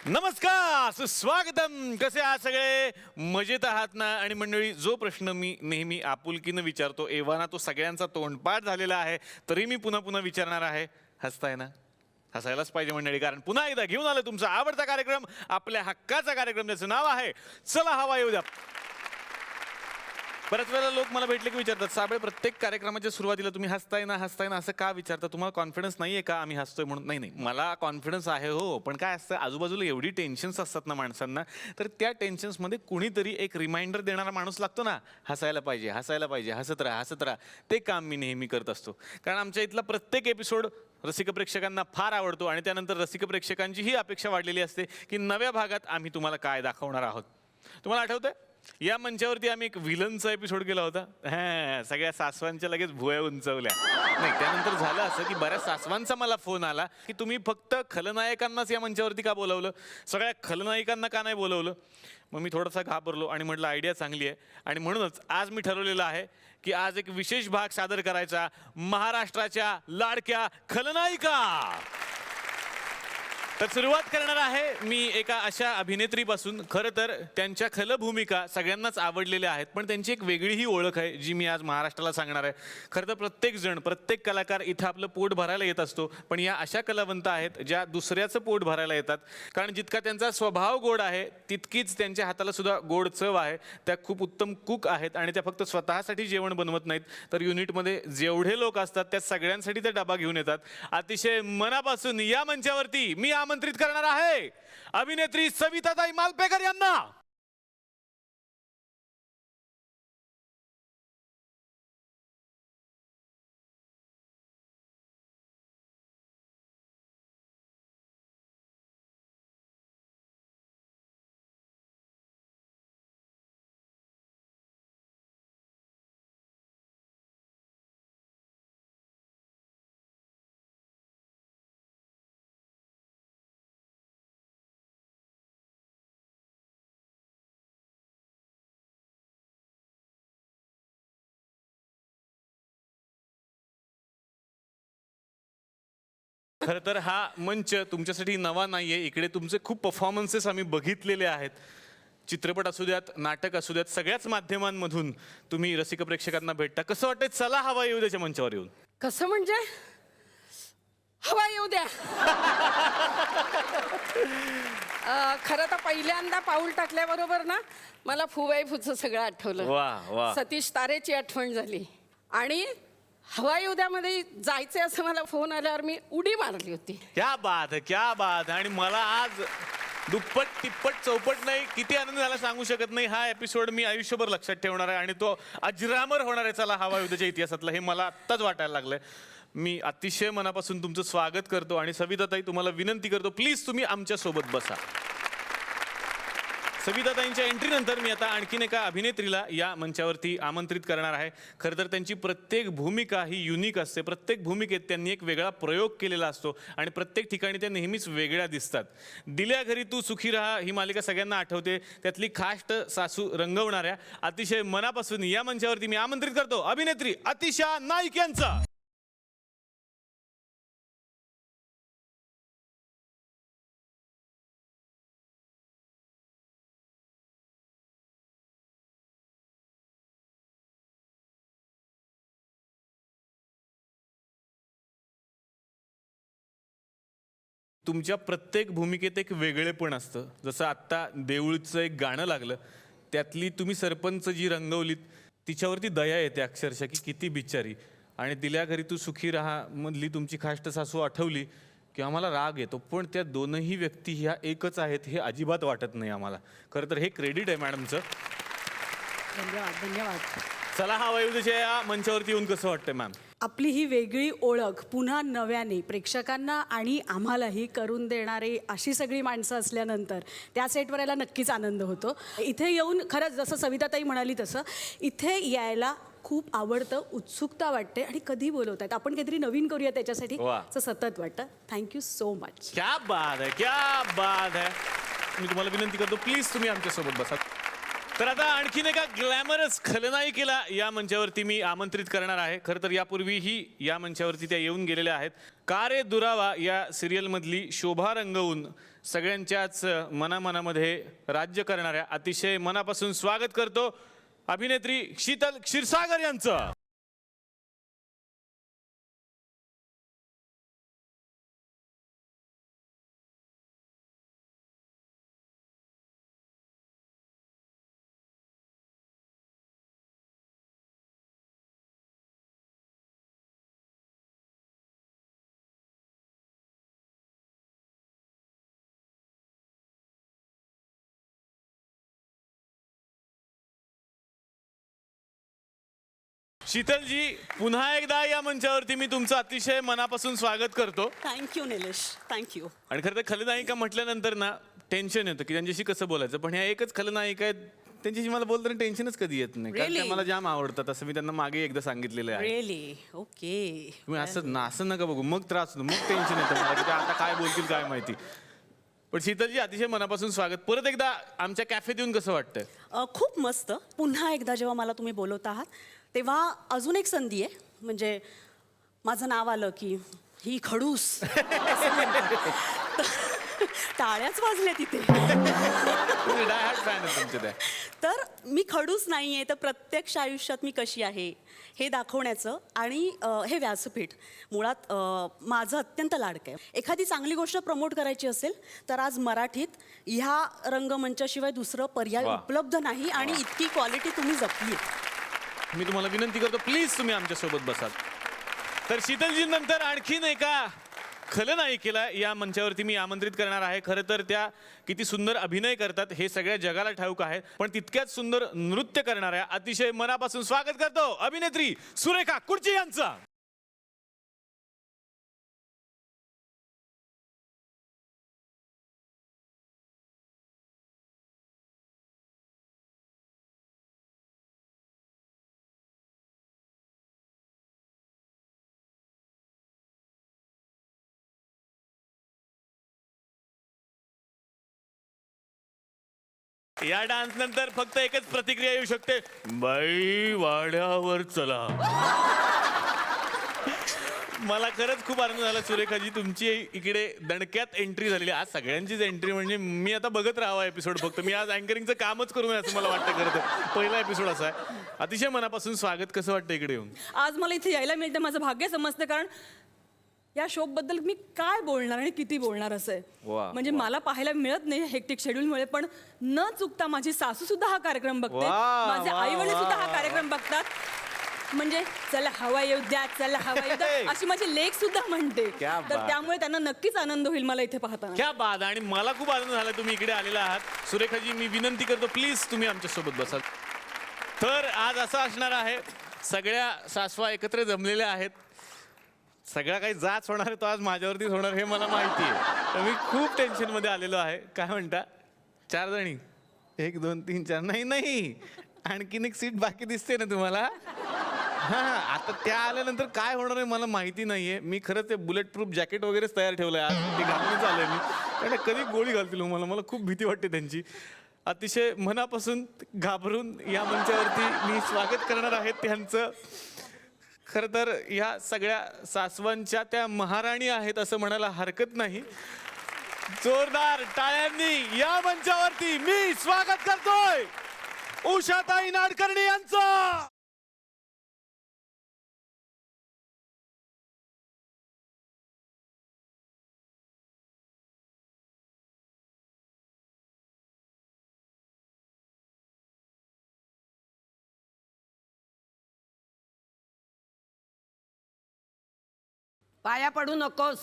नमस्कार, सुस्वागतम. कसे आहात सगळे? मजेत आहात ना? आणि मंडळी, जो प्रश्न मी नेहमी आपुलकीनं विचारतो, एव्हाना तो सगळ्यांचा तोंडपाठ झालेला आहे, तरी मी पुन्हा पुन्हा विचारणार आहे. हसताय ना? हसायलाच पाहिजे मंडळी, कारण पुन्हा एकदा घेऊन आलं तुमचा आवडता कार्यक्रम, आपल्या हक्काचा कार्यक्रम, ज्याचं नाव आहे चला हवा येऊ द्या. बऱ्याच वेळेला लोक मला भेटले की विचारतात, साबळे प्रत्येक कार्यक्रमाच्या सुरुवातीला तुम्ही हसताय ना असं का विचारता? तुम्हाला कॉन्फिडन्स नाहीये का आम्ही हसतोय म्हणून? नाही नाही, मला कॉन्फिडन्स आहे हो, पण काय असतं, आजूबाजूला एवढी टेन्शन्स असतात ना माणसांना, तर त्या टेन्शन्समध्ये कुणीतरी एक रिमाइंडर देणारा माणूस लागतो ना, हसायला पाहिजे, हसत राहा. ते काम मी नेहमी करत असतो. कारण आमच्या इथला प्रत्येक एपिसोड रसिक प्रेक्षकांना फार आवडतो आणि त्यानंतर रसिक प्रेक्षकांची ही अपेक्षा वाढलेली असते की नव्या भागात आम्ही तुम्हाला काय दाखवणार आहोत. तुम्हाला आठवतंय, या मंचावरती आम्ही एक विलनचा एपिसोड केला होता. सगळ्या सासवांच्या लगेच भुवया उंचवल्या. नाही, त्यानंतर झालं असं की बऱ्याच सासवांचा मला फोन आला की तुम्ही फक्त खलनायकांनाच या मंचावरती का बोलावलं, सगळ्या खलनायिकांना का नाही बोलावलं? मग मी थोडासा घाबरलो आणि म्हटलं आयडिया चांगली आहे, आणि म्हणूनच आज मी ठरवलेलं आहे की आज एक विशेष भाग सादर करायचा, महाराष्ट्राच्या लाडक्या खलनायिका. तर सुरुवात करणार आहे मी एका अशा अभिनेत्रीपासून. खरं तर त्यांच्या खलभूमिका सगळ्यांनाच आवडलेल्या आहेत, पण त्यांची एक वेगळीही ओळख आहे जी मी आज महाराष्ट्राला सांगणार आहे. खरं तर प्रत्येक कलाकार इथं आपलं पोट भरायला येत असतो, पण या अशा कलावंत आहेत ज्या दुसऱ्याचं पोट भरायला येतात. कारण जितका त्यांचा स्वभाव गोड आहे, तितकीच त्यांच्या हाताला सुद्धा गोड चव आहे. त्या खूप उत्तम कुक आहेत आणि त्या फक्त स्वतःसाठी जेवण बनवत नाहीत, तर युनिटमध्ये जेवढे लोक असतात त्या सगळ्यांसाठी ते डबा घेऊन येतात. अतिशय मनापासून या मंचावरती मी आमंत्रित करणार आहे अभिनेत्री सविताताई मालपेकर यांना. खरं तर हा मंच तुमच्यासाठी नवा नाहीये. इकडे तुमचे खूप परफॉर्मन्सेस आम्ही बघितलेले आहेत. चित्रपट असू द्यात, नाटक असू द्यात, सगळ्याच माध्यमांमधून तुम्ही रसिक प्रेक्षकांना भेटता. कसं वाटतंय चला हवा येऊ द्याच्या मंचावर येऊन? कसं म्हणजे? हवा येऊ द्या. खरं तर पहिल्यांदा पाऊल टाकल्याबरोबर ना मला फुचं सगळं आठवलं. वाह वाह. सतीश तारेची आठवण झाली आणि हवा येऊ द्यामध्ये जायचे असं मला फोन आल्यावर मी उडी मारली होती. क्या बात. आणि मला आज दुप्पट तिप्पट चौपट नाही, किती आनंद झाला सांगू शकत नाही. हा एपिसोड मी आयुष्यभर लक्षात ठेवणार आहे आणि तो अजरामर होणार आहे चला हवा येऊ द्याच्या इतिहासातला, हे मला आत्ताच वाटायला लागलंय. मी अतिशय मनापासून तुमचं स्वागत करतो आणि सविताताई तुम्हाला विनंती करतो, प्लीज तुम्ही आमच्या सोबत बसा. सविताताईंच्या एंट्रीनंतर मी आता आणखीन एका अभिनेत्रीला या मंचावरती आमंत्रित करणार आहे. खरं तर त्यांची प्रत्येक भूमिका ही युनिक असते. प्रत्येक भूमिकेत त्यांनी एक वेगळा प्रयोग केलेला असतो आणि प्रत्येक ठिकाणी त्या नेहमीच वेगळ्या दिसतात. दिल्या घरी तू सुखी राहा ही मालिका सगळ्यांना आठवते. त्यातली खाष्ट सासू रंगवणाऱ्या अतिशय मनापासून या मंचावरती मी आमंत्रित करतो अभिनेत्री अतिशा नाईक यांचा. तुमच्या प्रत्येक भूमिकेत एक वेगळेपण असतं. जसं आत्ता देऊळचं एक गाणं लागलं, त्यातली तुम्ही सरपंच जी रंगवलीत तिच्यावरती दया येते अक्षरशः की किती बिचारी. आणि दिल्या घरी तू सुखी राहा मधली तुमची खाष्ट सासू आठवली की आम्हाला राग येतो, पण त्या दोनही व्यक्ती ह्या एकच आहेत हे अजिबात वाटत नाही आम्हाला. खरं तर हे क्रेडिट आहे मॅडमचं. धन्यवाद. चला हवा येऊ द्याच्या या मंचावरती येऊन कसं वाटतंय मॅम? आपली ही वेगळी ओळख पुन्हा नव्याने प्रेक्षकांना आणि आम्हालाही करून देणारी अशी सगळी माणसं असल्यानंतर त्या सेटवर यायला नक्कीच आनंद होतो. इथे येऊन खरंच जसं सविताताई म्हणाली तसं इथे यायला खूप आवडतं, उत्सुकता वाटते आणि कधी बोलवतात आपण काहीतरी नवीन करूया त्याच्यासाठी असं सतत वाटतं. Thank you so much. क्या बात है. मी तुम्हाला विनंती करतो, प्लीज तुम्ही आमच्यासोबत बसा. तर आता आणखीन एका ग्लॅमरस खलनायिकेला या मंचावरती मी आमंत्रित करणार आहे. खरं तर यापूर्वीही या मंचावरती त्या येऊन गेलेल्या आहेत. का रे दुरावा या सिरियलमधली शोभा रंगवून सगळ्यांच्याच मनामनामध्ये राज्य करणाऱ्या अतिशय मनापासून स्वागत करतो अभिनेत्री शीतल क्षीरसागर यांचं. शीतलजी, पुन्हा एकदा या मंचावरती मी तुमचं अतिशय मनापासून स्वागत करतो. Thank you Nilesh, thank you. आणि खरं तर खलनायिका म्हटल्यानंतर ना टेन्शन येतं की त्यांच्याशी कसं बोलायचं, पण ह्या एकच खलनायिका आहेत त्यांच्याशी मला बोलताना टेन्शनच कधी येत नाही, कारण त्या Really? मला जाम आवडतात, असं मी त्यांना मागे एकदा सांगितलेलं आहे. Really okay. तुम्ही असं नका बघू, मग त्रास होतो, मग टेन्शन येतं मला की ते आता काय बोलतील काय माहिती. पण शीतलजी, अतिशय मनापासून स्वागत. परत एकदा आमच्या कॅफेत येऊन कसं वाटतंय? खूप मस्त. पुन्हा एकदा जेव्हा मला तुम्ही बोलवत आहात तेव्हा अजून एक संधी आहे. म्हणजे माझं नाव आलं की ही खडूस असं म्हणतात. टाळ्याच वाजल्या तिथे. डायहार्ड फॅन आहे तुमचे त्या. तर मी खडूस नाही आहे, तर प्रत्यक्ष आयुष्यात मी कशी आहे हे दाखवण्याचं आणि हे व्यासपीठ मुळात माझं अत्यंत लाडकं आहे. एखादी चांगली गोष्ट प्रमोट करायची असेल तर आज मराठीत ह्या रंगमंचाशिवाय दुसरं पर्याय वा. उपलब्ध नाही आणि इतकी क्वालिटी तुम्ही जपली. मी तुम्हाला विनंती करतो, प्लीज तुम्ही आमच्यासोबत बसाल. तर शीतलजींनंतर आणखीन एका खलनायिकेला या मंचावरती मी आमंत्रित करणार आहे. खरं तर त्या किती सुंदर अभिनय करतात हे सगळ्या जगाला ठाऊक आहे, पण तितक्याच सुंदर नृत्य करणाऱ्या अतिशय मनापासून स्वागत करतो अभिनेत्री सुरेखा कुर्ची यांचं. या डान्स नंतर फक्त एकच प्रतिक्रिया येऊ शकते, बाई वाड्यावर चला. मला खरंच खूप आनंद झाला सुरेखाजी, तुमची इकडे दणक्यात एंट्री झालेली. आज सगळ्यांचीच एंट्री, म्हणजे मी आता बघत राहावा एपिसोड. फक्त मी आज अँकरिंगचं कामच करू नये असं मला वाटतं. खरं तर पहिला एपिसोड असा आहे. अतिशय मनापासून स्वागत. कसं वाटतं इकडे येऊन? आज मला इथे यायला मिळतं माझं भाग्य समजतं, कारण या शो बद्दल मी काय बोलणार आणि किती बोलणार असं आहे. वा, म्हणजे वा. मला पाहायला मिळत नाही हेक्टिक शेड्यूलमुळे, पण न चुकता माझी सासू सुद्धा हा कार्यक्रम बघते, वा, माझे वा, आई वडील सुद्धा वा, हा वा. कार्यक्रम बघतात. म्हणजे चला हवा येऊ द्या, चला हवा येऊ द्या, अशी माझी लेक सुद्धा म्हणते. क्या तर बात. त्यामुळे त्यांना नक्कीच आनंद होईल मला इथे पाहताना. क्या बाद. आणि मला खूप आनंद झाला तुम्ही इकडे आलेला आहात. सुरेखाजी, मी विनंती करतो, प्लीज तुम्ही आमच्यासोबत बसाल. तर आज असं असणार आहे, सगळ्या सासवा एकत्र जमलेल्या आहेत. सगळा काही जाच होणार आहे तो आज माझ्यावरतीच होणार हे मला माहिती आहे. तर मी खूप टेन्शनमध्ये आलेलो आहे. काय म्हणता? 4 जणी? 1 2 3 4. नाही, आणखीन एक सीट बाकी दिसते ना तुम्हाला? हां, आता त्या आल्यानंतर काय होणार आहे मला माहिती नाहीये. मी खरं ते बुलेट प्रूफ जॅकेट वगैरेच तयार ठेवलंय आज, ते घालूनच आलोय मी. कारण कधी गोळी घालतील मला खूप भीती वाटते त्यांची. अतिशय मनापासून घाबरून या मंचावरती मी स्वागत करणार आहे त्यांचं. खरं तर ह्या सगळ्या सासवांच्या त्या महाराणी आहेत असं म्हणायला हरकत नाही. जोरदार टाळ्यांनी या मंचावरती मी स्वागत करतोय उषाताई नाडकर्णी यांचं. पाया पडू नकोस.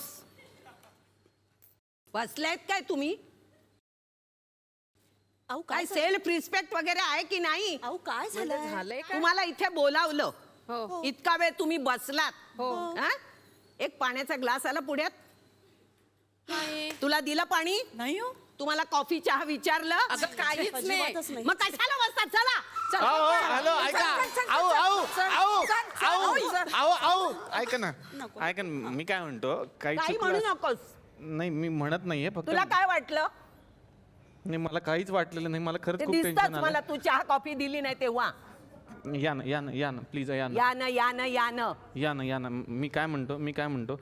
बसलेत काय तुम्ही? अहो काय काय सेल्फ रिस्पेक्ट वगैरे आहे की नाही? अहो काय झालंय? झालंय तुम्हाला इथे बोलावलं, हो. इतका वेळ तुम्ही बसलात. हो. हा? एक पाण्याचा ग्लास आला पुढ्यात, तुला दिलं पाणी? नाही हो. तुम्हाला कॉफी चहा विचारलं? अगं, काहीच नाही. अजिबातच नाही. मग कशाला बसतात? चला चल. आओ, हॅलो, ऐका. आओ, ऐका ना. ऐका ना, मी काय म्हणतो, काही काही चुकलं म्हणू नकोस. नाही, मी म्हणत नाहीये, फक्त तुला काय वाटलं? नाही, मला काहीच वाटलेलं नाही. मला खरंच ते खूप दिसतच टेन्शन मला, आलं. तू चहा कॉफी दिली नाही तेव्हा. या ना प्लीज, या ना. या ना. मी काय म्हणतो,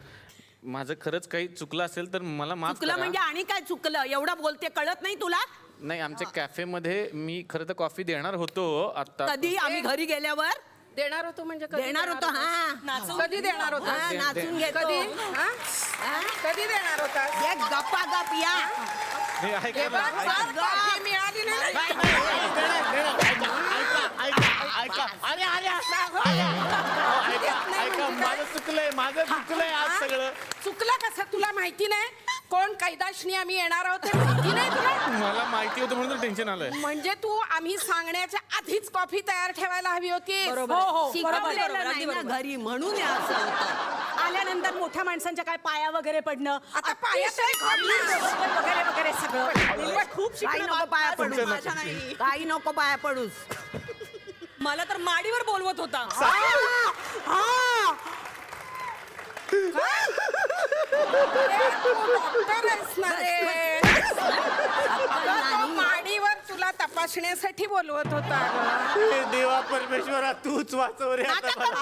माझं खरंच काही चुकलं असेल तर मला माफ चुकलं करा. म्हणजे आणि काय चुकलं एवढं बोलते कळत नाही तुला नाही आमच्या कॅफेमध्ये मी खरं तर कॉफी देणार होतो आता. कधी आम्ही घरी गेल्यावर देणार होतो म्हणजे कधी देणार होतो होतास? हा कधी देणार होता हा, नाचून घेतो कधी हा? कधी देणार होता ये गप्पा गप या हे ऐका ना, मिळाली नाही ऐका माझं चुकलंय आज सगळं. चुकलं कसं तुला माहिती नाही कोण कैदाशनी आम्ही येणार आहोत ते माहिती नाही तुला मला माहिती होतं म्हणून टेन्शन आलंय. म्हणजे तू आम्ही सांगण्याच्या आधीच कॉफी तयार ठेवायला हवी होती शिकवलेलं नाही ना घरी म्हणून हे असं होतं आल्यानंतर मोठ्या माणसांच्या काय पाया वगैरे पडणं आता पाया तरी खोदला. वगैरे वगैरे सगळं खूप काही नको पाया पडू काही नको पाया पडूस मला तर माडीवर बोलवत होता. डॉक्टर आहेस ना रे. अगं, तो माडीवर तुला तपासण्यासाठी बोलवत होता अगं. हे देवा परमेश्वरा तूच वाचव रे आता मला.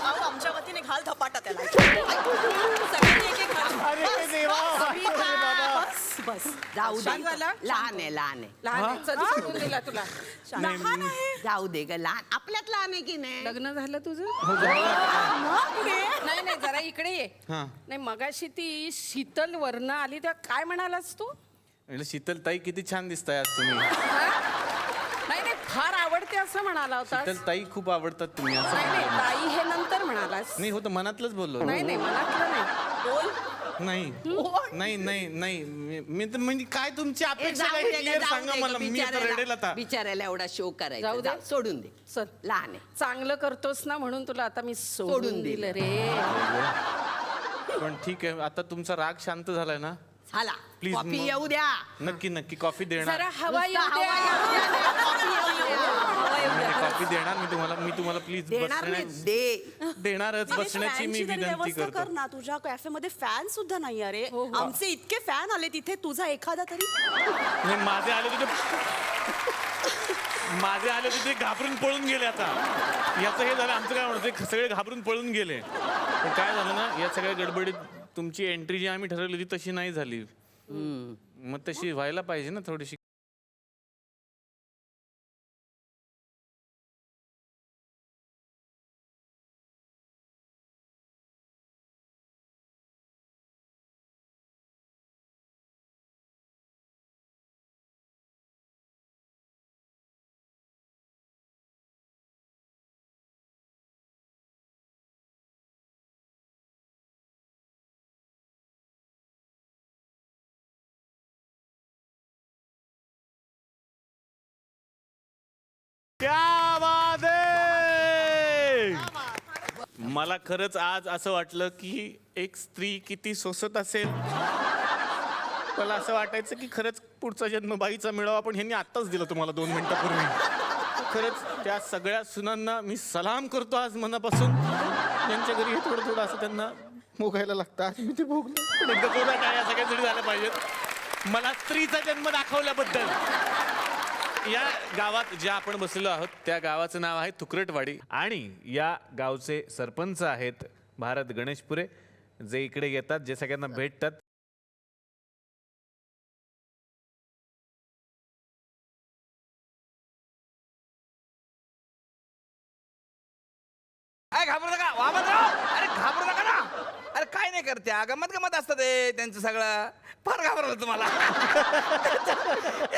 अहो, आमच्या वतीने घाल धपाटा त्याला सगळ्यांनी एक एक घाल. अरे हे देवा अरे बाबा. बस जाऊ दे शांत झाला? लहान आहे लहान आहे लहान आहे, कधी सोडून दिला तुला जाऊ दे ग लहान आपल्यात लहान आहे की नाही लग्न झालं तुझं हो, झालं. नाही नाही जरा इकडे ये हा. नाही मगाशी ती शीतल वर्ण आली तेव्हा काय म्हणालास तू म्हटलं शीतल ताई किती छान दिसताय आज तुम्ही. हा? नाही नाही फार आवडते असं म्हणाला होता शीतल ताई खूप आवडतात तुम्ही असं नाही नाही म्हणाले. ताई हे नंतर म्हणालास नाही होतं मनातलंच बोललो. नाही नाही मनातलं नाही नाही नाही नाही नाही मी तर म्हणजे काय तुमची ए, अपेक्षा जाऊ काय दे ग, क्लिअर जाऊ सांगा दे ग, मला मी आता रडेल आता. बिचाऱ्याला एवढा शो करायचा जाऊ दे. सोडून दे चल लहान आहे चांगलं करतोस ना म्हणून तुला आता मी सोडून सोडून दिलं दिलं. रे पण ठीक आहे आता तुमचा राग शांत झालाय ना. झाला Please, कॉफी मग- येऊ द्या नक्की नक्की कॉफी देणार. जरा हवा येऊ नुसतं द्या. कॉफी देणार मी तुम्हाला प्लीज देणार नाही दे देणारच बसण्याची मी विनंती व्यवस्था करतो. कर ना तुझ्या कॅफेमध्ये फॅन सुद्धा नाही अरे आमचे इतके फॅन आले तिथे तुझा एखादा तरी नाही माझे आले तिथे घाबरून पळून गेले आता. याचं हे झालं आमचं काय म्हणतो सगळे घाबरून पळून गेले. पण काय झालं ना या सगळ्या गडबडीत तुमची एंट्री जी आम्ही ठरवली होती तशी नाही झाली. मग तशी व्हायला पाहिजे ना थोडीशी. क्या बात है! मला खरंच आज असं वाटलं की एक स्त्री किती सोसत असेल. मला असं वाटायचं की खरंच पुढचा जन्म बाईचा मिळावा पण ह्यांनी आत्ताच दिला तुम्हाला 2 मिनिटापूर्वी. खरंच त्या सगळ्या सुनांना मी सलाम करतो आज मनापासून. ज्यांच्या घरी हे थोडं थोडं असं त्यांना भोगायला लागतं आज मी ते भोगलं. पण एकदा जोरात काय या सगळ्यांसाठी झालं पाहिजेत. मला स्त्रीचा जन्म दाखवल्याबद्दल. या गावात ज्या आपण बसलेलो आहोत त्या गावाचं नाव आहे तुकरटवाडी आणि या गावचे सरपंच आहेत भारत गणेशपुरे जे इकडे येतात जे सगळ्यांना भेटतात. अरे घाबरू नका वामनराव अरे घाबरू नका ना अरे काय नाही करते गमत गमत असतं ते त्यांचं सगळं फार घाबरलं तुम्हाला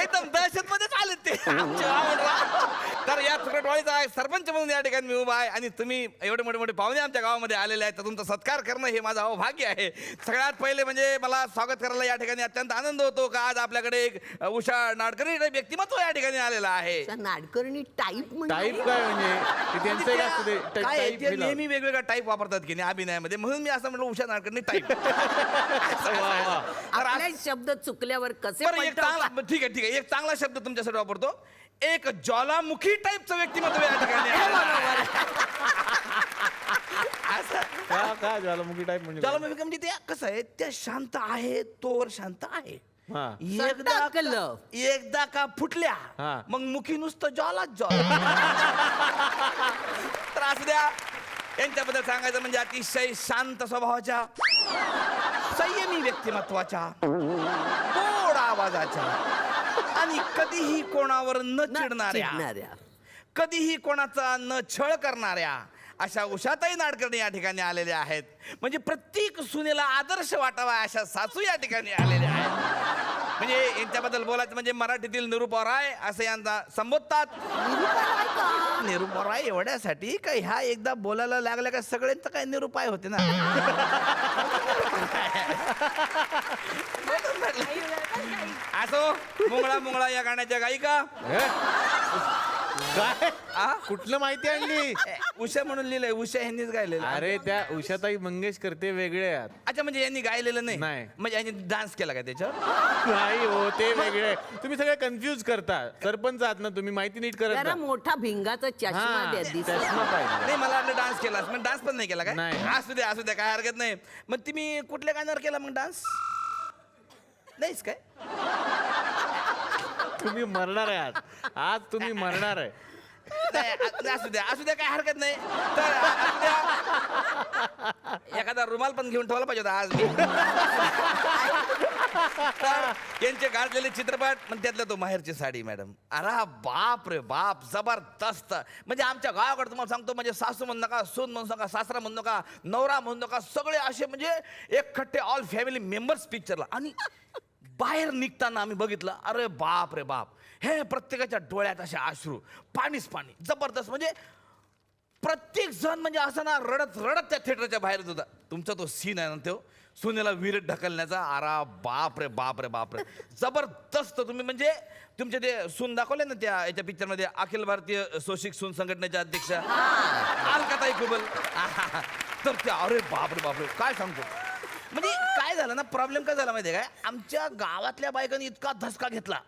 एकदम दहशत मध्येच आले ते आमचे वामनराव. तर या तुकडवाडीचा सरपंच म्हणून या ठिकाणी मी उभा आहे आणि तुम्ही एवढे मोठे मोठे पाहुणे आमच्या गावामध्ये आलेले आहेत तर तुमचा सत्कार करणं हे माझं अवभाग्य आहे. सगळ्यात पहिले म्हणजे मला स्वागत करायला या ठिकाणी अत्यंत आनंद होतो का आज आपल्याकडे एक उषा नाडकर्णी व्यक्तिमत्व या ठिकाणी आलेलं आहे. नाडकर्णी टाईप टाईप काय म्हणजे ते त्यांचं एक असतं ते काय आहे, type ते हे नेहमी वेगवेगळा टाईप वापरतात की नाही अभिनयामध्ये म्हणून मी असं म्हटलं उषा नाडकर्णी टाईप. आपले शब्द चुकल्यावर कसे बरं एक पलटवता? चांगला ठीक आहे एक चांगला शब्द तुमच्यासाठी वापरतो. एक ज्वालामुखी टाईपचं व्यक्तिमत्व या ठिकाणी आहे. असं काय ज्वालामुखी टाईप म्हणजे ज्वालामुखी म्हणजे ते कसं आहे त्या शांत आहे तोवर शांत आहे. हा. एकदा का फुटल्या हा. मग मुखी नुसतं ज्वाला ज्वाला. तर असू द्या यांच्याबद्दल सांगायचं म्हणजे अतिशय शांत स्वभावाच्या, संयमी व्यक्तिमत्वाच्या, गोड आवाजाच्या आणि कधीही कोणावर न चिडणाऱ्या, कधीही कोणाचा न छळ करणाऱ्या अशा उषाताई नाडकर्णी या ठिकाणी आलेल्या आहेत. म्हणजे प्रत्येक सुनेला आदर्श वाटावा अशा सासू या ठिकाणी आलेल्या आहेत. म्हणजे यांच्याबद्दल बोलायचं म्हणजे मराठीतील निरूपा राय असं यांना संबोधतात. निरूपा राय एवढ्यासाठी का ह्या एकदा बोलायला लागल्या का सगळ्यांचं काय निरूपाय होते ना. असो, मुंगळा मुंगळा या गाण्याच्या गायिका. काय कुठलं माहिती आणली? उषा म्हणून लिहिलंय, उषा यांनीच गायलेलं. अरे त्या उषाताई मंगेशकर ते वेगळे आहेत. अच्छा, म्हणजे यांनी गायलेलं नाही? नाही. म्हणजे यांनी डान्स केला का त्याच्यावर? नाही हो, ते वेगळे. तुम्ही सगळे कन्फ्युज करता. सरपंच आहात ना तुम्ही, माहिती नीट करत जरा जा. मोठा भिंगाचा चष्मा द्या दिसत. चष्मा पाहिजे. नाही, मला वाटलं डान्स केला. मग डान्स पण नाही केला काय? नाही. असू द्या असू द्या, काय हरकत नाही. मग तुम्ही कुठल्या गाण्यावर केला मग डान्स? नाहीच काय? तुम्ही मरणार आहात आज, तुम्ही मरणार आहे. नाही, असू द्या असू द्या, काय हरकत नाही. तर असू द्या. एखादा रुमाल पण घेऊन ठेवला पाहिजे होता आज मी. तर यांचे गाजलेले चित्रपट, पण त्यातला तो माहेरची साडी मॅडम, अरे बाप रे बाप, जबरदस्त. म्हणजे आमच्या गावाकडे तुम्हाला सांगतो, म्हणजे सासू म्हणू नका, सून म्हणू नका, सासरा म्हणू नका, नवरा म्हणू नका, सगळे असे म्हणजे एक खट्टे ऑल फॅमिली मेंबर्स पिक्चरला. आणि बाहेर निघताना आम्ही बघितलं, अरे बाप रे बाप, हे प्रत्येकाच्या डोळ्यात असे अश्रू, पाणीच पाणी, जबरदस्त. म्हणजे प्रत्येक जण म्हणजे असं ना रडत रडत त्या थिएटरच्या बाहेर होता. तुमचा तो सीन आहे ना, तो सुनेला विहिरीत ढकलण्याचा, अरे बाप रे बाप रे बाप रे, जबरदस्त. तुम्ही म्हणजे तुमचे ते सून दाखवले ना त्या याच्या पिक्चरमध्ये, अखिल भारतीय सोशिक सून संघटनेच्या अध्यक्षा अलकाताई कुबल. तर त्या, अरे बाप रे काय सांगतो. म्हणजे काय झालं ना, प्रॉब्लेम काय झाला माहितीये काय, आमच्या गावातल्या बायकांनी इतका धसका घेतला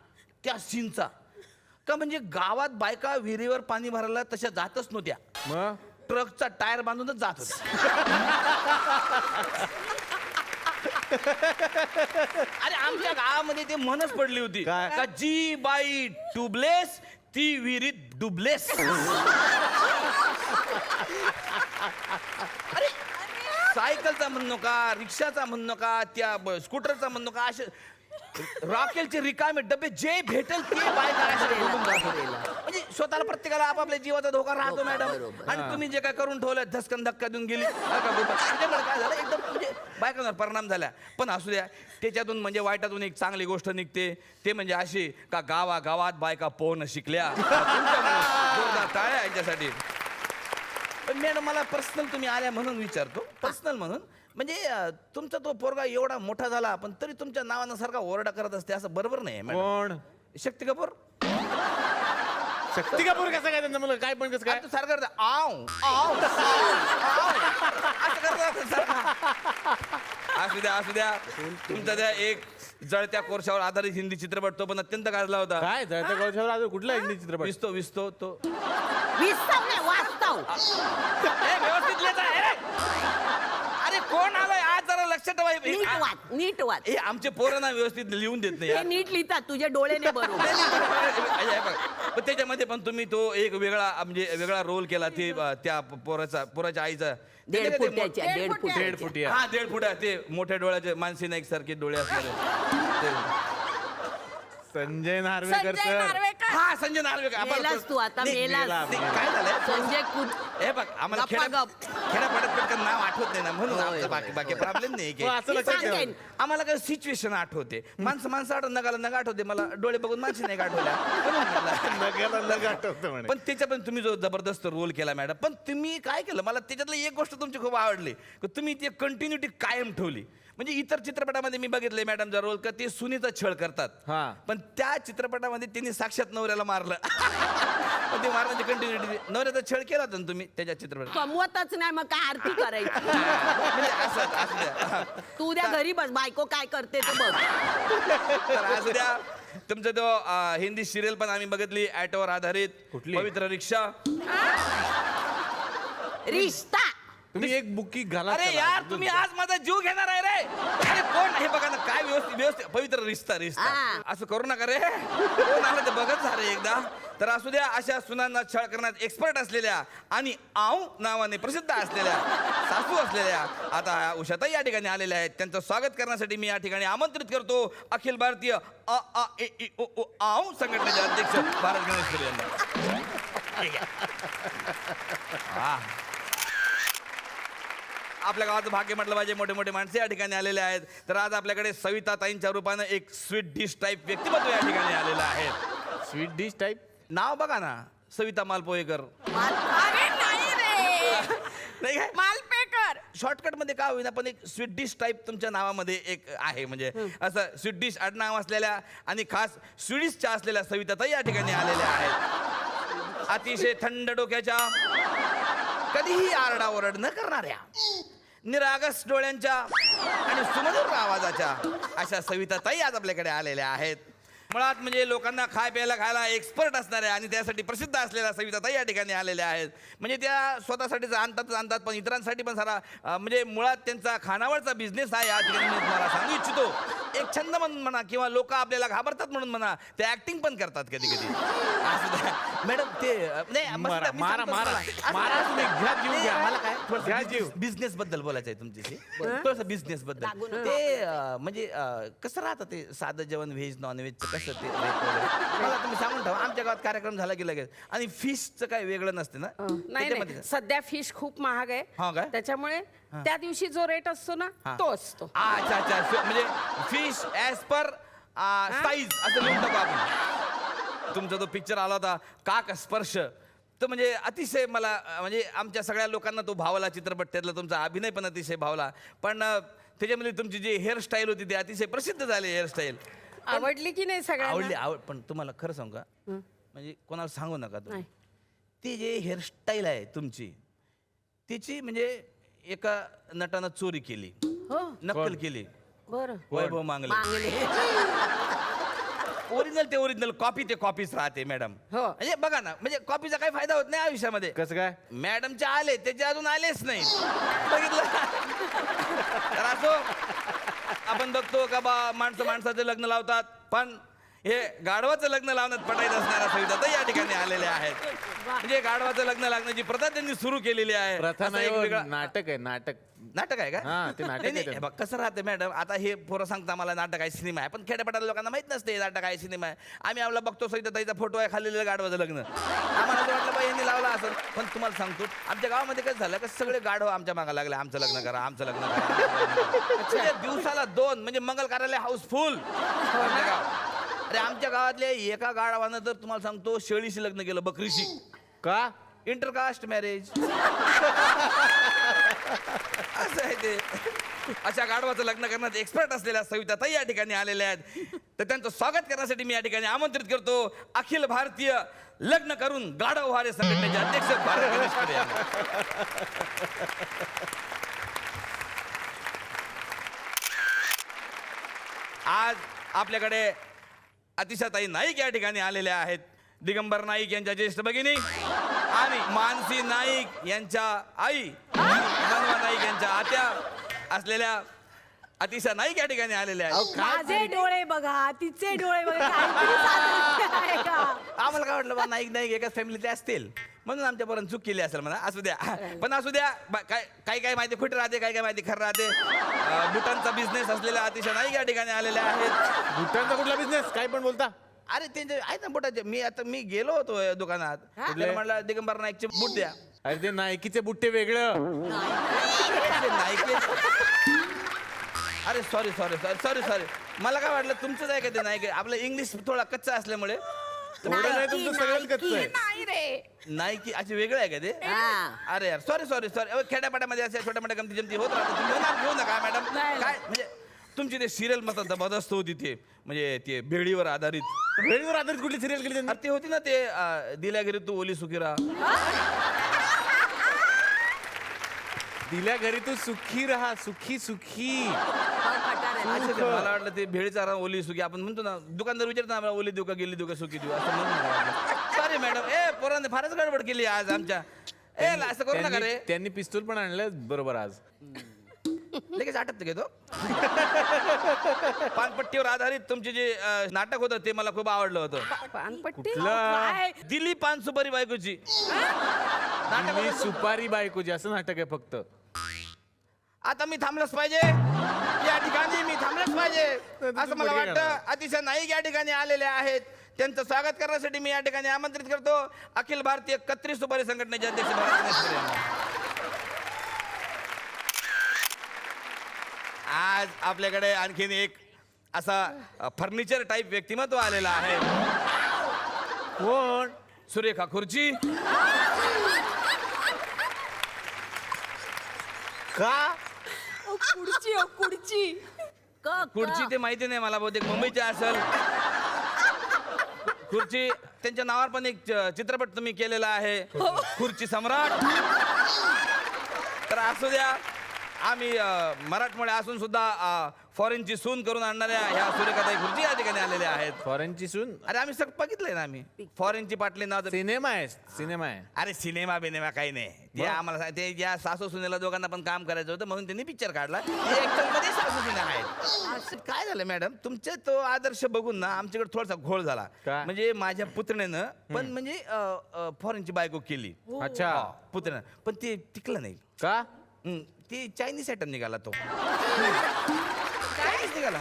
त्या सीनचा का, म्हणजे गावात बायका विहिरीवर पाणी भरायला तशा जातच नव्हत्या. मग ट्रकचा टायर बांधूनच जात होत्या. अरे आमच्या गावामध्ये ते म्हणच पडली होती काय? का, जी बाई ट्यूबलेस ती विहिरीत डुबलेस. अरे सायकलचा म्हणू नका, रिक्षाचा म्हणू नका, त्या स्कूटरचा म्हणू नका, असे रॉकेलचे रिकामे डबे जे भेटेल ते बायका अशा बघून जात होत्या. म्हणजे स्वतःला प्रत्येकाला आपापल्या जीवाचा धोका राहतो मॅडम. आणि तुम्ही जे काय करून ठेवलं, धसकन धक्का देऊन गेली, त्याच्यामुळे काय झालं, एकदम म्हणजे बायकांवर परिणाम झाला. पण असू द्या, त्याच्यातून म्हणजे वाईटातून एक चांगली गोष्ट निघते, ते म्हणजे अशी का गावागावात बायका पोहणं शिकल्या. जोरदार टाळ्या यांच्यासाठी. पण मॅडम, मला पर्सनल तुम्ही आल्या म्हणून विचारतो, पर्सनल म्हणून, म्हणजे तुमचा तो पोरगा एवढा मोठा झाला पण तरी तुमच्या नावानं सारखा ओरडा करत असते, असं बरोबर नाही मॅडम. कोण? शक्ती कपूर. शक्ती कपूर कसं काय त्यांना, मला काय पण कसं काय? तू सारखं करता, आव आव असं करता. असू द्या तुमचा त्या एक जळत्या कोळशावर आधारित हिंदी चित्रपट, तो पण अत्यंत गाजला होता. काय जळत्या कोळशावर आलो? कुठला हिंदी चित्रपट? विस्तो तो. विस्तव नाही, वास्तव. व्यवस्थित लिहायचं आहे रे. अरे कोण आलाय आज, जरा लक्ष ठेवा. नीट वाच. हे आमचे पोरं ना व्यवस्थित लिहून देत नाही हे यार. नीट लिहितात, तुझ्या डोळ्याने बरोबर. पण त्याच्यामध्ये पण तुम्ही तो एक वेगळा म्हणजे वेगळा रोल केला, ते त्या पोराच्या आईचा. 1.5 फुटाच्या. 1.5 फुटी आहे. हा 1.5 फुटा, ते मोठ्या डोळ्याचे, मानसी नाईक सारखे डोळे असणारे. संजय नार्वेकर संजय सर. नार्वेकर. हा संजय नार्वेकर. मेलास तू आता, मेलास. काय झालंय संजय कुट. हे बघ, आम्हाला खेड्यापाड्यात पटकन नाव आठवत नाही ना, म्हणून आमचं बाकी प्रॉब्लेम नाही. हो, असं लक्षात ठेवा. सांगेन. आम्हाला काही सिच्युएशन आठवते, माणसं आठवत, नगाला आठवते, मला डोळे बघून माणसी नाही आठवल्या. नगाला नग आठवतं म्हणे. पण त्याच्या पण तुम्ही जो जबरदस्त रोल केला मॅडम, पण तुम्ही काय केलं, मला त्याच्यातली एक गोष्ट तुमची खूप आवडली, की तुम्ही ती कंटिन्युटी कायम ठेवली. म्हणजे इतर चित्रपटामध्ये मी बघितले मॅडमचा रोल का ते सुनीचा छळ करतात, हा. पण त्या चित्रपटामध्ये त्यांनी साक्षात नवऱ्याला मारलं. पण ते मारण्याची कंटिन्युटी, नवऱ्याचा छळ केला होता ना तुम्ही त्याच्या चित्रपटात. कमवतच नाही, मग काय आरती करायची. म्हणजे असू द्या. तू उद्या घरी बस, बायको काय करते ते बघ. तर असू द्या. तुमचं तो हिंदी सिरियल पण आम्ही बघितली, ॲटोवर आधारित. कुठली? पवित्र रिक्षा. रिश्ता. तुम्ही एक बुकी घाला अरे त्याला. यार तुम्ही आज माझा जीव घेणार आहे रे. अरे कोण हे बघा ना काय व्यवस्थित व्यवस्थित पवित्र रिश्ता असं करू नका रे. कोण आलं ते बघत झालं एकदा. तर असू द्या अशा सुनांना छळ करण्यात एक्सपर्ट असलेल्या आणि आऊ नावाने प्रसिद्ध असलेल्या सासू असलेल्या आता उषाताई या ठिकाणी आलेल्या आहेत. त्यांचं स्वागत करण्यासाठी मी या ठिकाणी आमंत्रित करतो अखिल भारतीय अ आ ए ई ओ ओ आऊ संघटनेचे अध्यक्ष भारत गणेश खरे यांना. ठीक आहे. वा. आपल्या गावाचं भाग्य म्हटलं पाहिजे. मोठे मोठे माणसे या ठिकाणी आलेले आहेत. तर आज आपल्याकडे सविता ताईंच्या रूपानं एक स्वीट डिश टाईप व्यक्तिमत्व या ठिकाणी आलेलं आहे. स्वीट डिश टाईप नाव बघा ना सविता मालपोहेकर. अरे नाही रे नाही काय मालपेकर. शॉर्टकट मध्ये काय होईना पण एक स्वीट डिश टाईप तुमच्या नावामध्ये एक आहे. म्हणजे असं स्वीट डिश आडनाव असलेल्या आणि खास स्वीडिशच्या असलेल्या सविता ताई या ठिकाणी आलेल्या आहेत. अतिशय थंड डोक्याच्या कधीही आरडाओरड न करणाऱ्या निरागस डोळ्यांच्या आणि सुमधुर आवाजाच्या अशा सविता ताई आज आपल्याकडे आलेल्या आहेत. मुळात म्हणजे लोकांना खायला एक्सपर्ट असणाऱ्या आणि त्यासाठी प्रसिद्ध असलेल्या सविता ताई या ठिकाणी आलेल्या आहेत. म्हणजे त्या स्वतःसाठीच आणतात पण इतरांसाठी पण सारा म्हणजे मुळात त्यांचा खानावळचा बिझनेस आहे. या ठिकाणी मी तुम्हाला सांगू इच्छितो. एक छंद म्हणून म्हणा किंवा लोक आपल्याला घाबरतात म्हणून म्हणा ते ऍक्टिंग पण करतात कधी कधी. मॅडम ते नाही मारा मारा मारा मारा तुम्ही. घ्या जीव घ्या. मला काय घ्या जीव. बिझनेस बद्दल बोलायचं आहे तुमच्याशी. थोडंसं बिझनेस बद्दल ते म्हणजे कसं राहतं ते साधं जेवण व्हेज नॉन व्हेजचं कसं ते मला तुम्ही सांगून ठेवा. आमच्या गावात कार्यक्रम झाला की लगेच. आणि फिशचं काय वेगळं नसते ना नाही त्याच्यामध्ये? नाही सध्या फिश खूप महाग हा आहे काय? त्याच्यामुळे त्या दिवशी जो रेट असतो ना तो असतो. अच्छा अच्छा म्हणजे फिश ऍज पर साईज असं लिहून टाकू आपण. तुमचा तो पिक्चर आला होता काक स्पर्श तर म्हणजे अतिशय मला म्हणजे आमच्या सगळ्या लोकांना तो भावला चित्रपट. त्यातला तुमचा अभिनय पण अतिशय भावला. पण त्याच्यामध्ये तुमची जी हेअरस्टाईल होती ती अतिशय प्रसिद्ध झाली हेअरस्टाईल. आवडली की नाही आवडली सगळ्यांना? पण तुम्हाला खरं सांगू का म्हणजे कोणाला सांगू नका तुम्ही. ती जे हेअरस्टाईल आहे तुमची तिची म्हणजे एका नटानं चोरी केली नक्कल केली. बरं वैभव मांगले. ओरिजिनल ते ओरिजिनल कॉपी ते कॉपीच राहते मॅडम. हो. म्हणजे बघा ना म्हणजे कॉपीचा काही फायदा होत नाही आयुष्यामध्ये. कसं काय मॅडमचे आले त्याचे अजून आलेच नाही. बघितलं तर असो आपण बघतो का बा माणसाचे लग्न लावतात पण हे गाढवाचं लग्न लावण्यात पटायचं असणाऱ्या सविता ताई या ठिकाणी आलेल्या आहेत. म्हणजे गाढवाचं लग्न लागण्याची प्रथा त्यांनी सुरू केलेली आहे. प्रथा असं नाही एक हो, वेगळा- नाटक आहे नाटक. नाटक आहे का? हा, ते नाटक नाही, आहे नाही, ते. बघ कसं राहते मॅडम आता हे पोरं सांगता मला नाटक आहे सिनेमा आहे पण खेड्यापाड्याला लोकांना माहित नसते हे नाटक आहे सिनेमा आहे. आम्ही आपला बघतो सविता ताईचा फोटो आहे खाल्लेलं गाढवाचं लग्न आम्हाला असं वाटलं बाई यांनी लावला असं. पण तुम्हाला सांगतो आमच्या गावामध्ये कसं झालं का सगळे गाढव आमच्या मागा लागले आमचं लग्न करा आमचं लग्न करा. म्हणजे दिवसाला 2 म्हणजे मंगल कार्यालय हाऊसफुल. अरे आमच्या गावातल्या एका गाढवानं तर तुम्हाला सांगतो शेळीशी लग्न केलं बकरीशी. का इंटरकास्ट मॅरेज असं आहे ते. अशा गाढवाचं लग्न करण्यात एक्सपर्ट असलेल्या सविता ताई या ठिकाणी आलेल्या आहेत. तर त्यांचं स्वागत करण्यासाठी मी या ठिकाणी आमंत्रित करतो अखिल भारतीय लग्न करून गाढव व्हारे संघटनेचे अध्यक्ष भारत गणेश खरे यांना. आज आपल्याकडे अतिशाताई नाईक या ठिकाणी आलेल्या आहेत. दिगंबर नाईक यांच्या ज्येष्ठ भगिनी आणि मानसी नाईक यांच्या आई मनवा नाईक यांच्या आत्या असलेल्या अतिशा नाईक या ठिकाणी आलेल्या आहेत. माझे डोळे बघा तिचे डोळे बघा काहीतरी साधं आहे का? आम्हाला काय वाटलं बा नाईक नाईक एकाच फॅमिलीतले असतील म्हणून आमच्यापर्यंत चूक केली असेल म्हणा. असू द्या पण असू द्या काय माहिती खोटी राहते काय माहिती खरं राहते. बुटांचा बिझनेस असलेल्या अतिशय नाईक या ठिकाणी आलेल्या आहेत. बुटांचा कुठला बिझनेस काय पण बोलता. अरे त्यांचे आहेत ना बुटाचे. मी गेलो होतो या दुकानात त्याला म्हणलं दिगंबर नाईकचे बूट द्या. अरे ते नायकीचे बुट्टे वेगळं. नाईक अरे सॉरी मला काय वाटलं तुमचंच आहे का ते नाईक आपलं इंग्लिश थोडा कच्चा असल्यामुळे थोडं नाही तुमचं सगळंच कच्चं आहे. नाही रे नाईकी असे वेगळं आहे का ते? अरे यार सॉरी खेड्यापाड्यामध्ये अशा छोट्या मोठ्या गमती जमती होत राहतात. तुम्ही होणार घेऊ नका मॅडम. काय म्हणजे तुमची ते सिरियल मत जबरदस्त होती ते म्हणजे ते भेडीवर आधारित. वेळेवर आधारित कुठली सिरियल केली त्यांनी. अरे ते होती ना ते दिल्या घरी तू ओली सुखीरा. दिल्या घरी तू सुखी राहा सुखी सुखी. मला वाटलं ते भेळीचा राहा ओली सुखी आपण म्हणतो ना दुकानदार विचारतो ना ओली देऊ का गेली देऊ का सुखी देऊ असं म्हणून. सॉरी मॅडम पोरांनी फारच गडबड केली आज आमच्या ए असं करू नका रे. त्यांनी पिस्तूल पण आणलं बरोबर आज. लगेच आटत घेतो. पानपट्टीवर आधारित तुमचे जे नाटक होतं ते मला खूप आवडलं होतं. पानपट्टी कुठलं? दिली पान सुपारी बायकोची. नाटक मी होतं. सुपारी बायकोची असं नाटक आहे फक्त. आता मी थांबलंच पाहिजे या ठिकाणी, मी थांबलंच पाहिजे असं मला वाटतं. अतिशय नाईक या ठिकाणी आलेले आहेत, त्यांचं स्वागत करण्यासाठी मी या ठिकाणी आमंत्रित करतो अखिल भारतीय कत्री सुपारी संघटनेचे अध्यक्ष भारत गणेश यांना. आज आपल्याकडे आणखीन एक असा फर्निचर टाईप व्यक्तिमत्व आलेला आहे. कोण? सुरेखा खुर्ची. का? खुर्ची खुर्ची ते माहिती नाही मला, बहुतेक मुंबईची असेल. खुर्ची त्यांच्या नावावर पण एक चित्रपट तुम्ही केलेला आहे, खुर्ची सम्राट. तर असू द्या, आम्ही मराठमोळे असून सुद्धा फॉरेनची सून करून आणणाऱ्या ह्या सुरेखाताई खुर्ची या ठिकाणी आलेल्या आहेत. फॉरेनची सून? अरे आम्ही सगळं बघितलंय ना, आम्ही फॉरेनची पाटली नाव. सिनेमा आहे, सिनेमा आहे. अरे सिनेमा बिनेमा काही नाही, ते आम्हाला ते ज्या सासू सुनेला दोघांना पण काम करायचं होतं म्हणून त्यांनी पिक्चर काढला. Actual मध्ये सासू सुने आहेत. असं काय झालं मॅडम, तुमचे तो आदर्श बघून ना आमच्याकडे थोडासा घोळ झाला. काय? म्हणजे माझ्या पुतण्यानं पण म्हणजे फॉरेनची बायको केली. अच्छा. पुतण्यानं पण ते टिकलं नाही. का? ते चायनीज आयटम निघाला तो. चायनीज निघाला.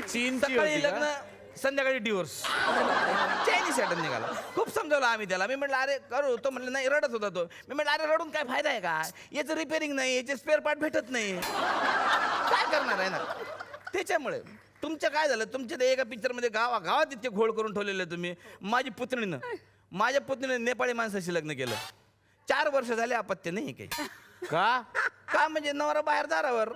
चीनची सकाळी होती का? लग्न, संध्याकाळी डिवोर्स. चायनीज आयटम निघाला. खूप समजावलं आम्ही त्याला. मी म्हटलं अरे करू, तो म्हटलं नाही, रडत होता तो. मी म्हटलं अरे रडून काय फायदा आहे का, याचं रिपेअरिंग नाही, याचे स्पेअर पार्ट भेटत नाही, काय करणार आहे ना. त्याच्यामुळे तुमचं काय झालं, तुमच्या ते एका पिक्चरमध्ये गावात इतके घोळ करून ठेवलेले तुम्ही. माझ्या पुतणीनं नेपाळी माणसाशी लग्न केलं. 4 वर्ष झाले, अपत्य नाही काही. का म्हणजे नवरा बाहेर दारावर.